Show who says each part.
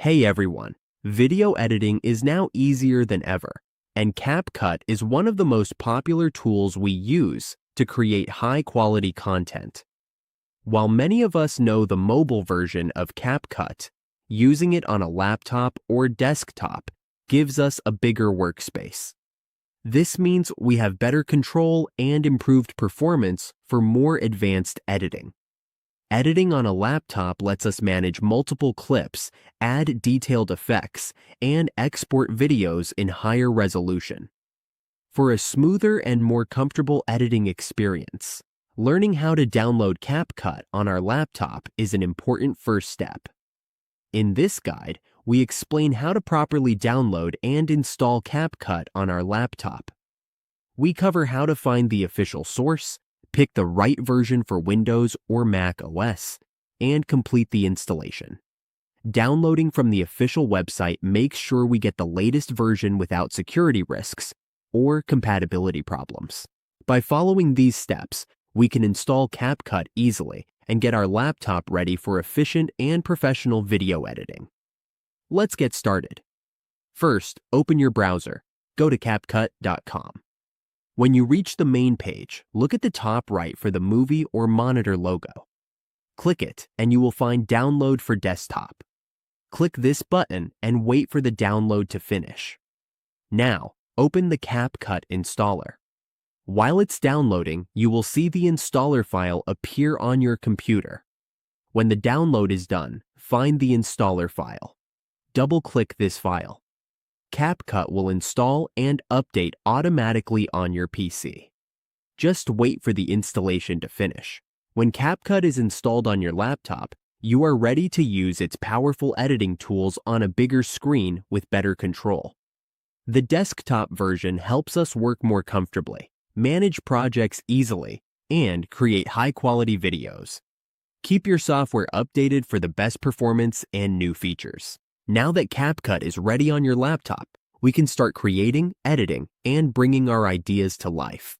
Speaker 1: Hey everyone, video editing is now easier than ever, and Capcut is one of the most popular tools we use to create high-quality content. While many of us know the mobile version of Capcut, using it on a laptop or desktop gives us a bigger workspace. This means we have better control and improved performance for more advanced editing. Editing on a laptop lets us manage multiple clips, add detailed effects, and export videos in higher resolution. For a smoother and more comfortable editing experience, learning how to download Capcut on our laptop is an important first step. In this guide, we explain how to properly download and install Capcut on our laptop. We cover how to find the official source, pick the right version for Windows or Mac OS, and complete the installation. Downloading from the official website makes sure we get the latest version without security risks or compatibility problems. By following these steps, we can install Capcut easily and get our laptop ready for efficient and professional video editing. Let's get started. First, open your browser. Go to capcut.com. When you reach the main page, look at the top right for the movie or monitor logo. Click it and you will find Download for Desktop. Click this button and wait for the download to finish. Now, open the Capcut installer. While it's downloading, you will see the installer file appear on your computer. When the download is done, find the installer file. Double-click this file. Capcut will install and update automatically on your PC. Just wait for the installation to finish. When Capcut is installed on your laptop, you are ready to use its powerful editing tools on a bigger screen with better control. The desktop version helps us work more comfortably, manage projects easily, and create high-quality videos. Keep your software updated for the best performance and new features. Now that Capcut is ready on your laptop, we can start creating, editing, and bringing our ideas to life.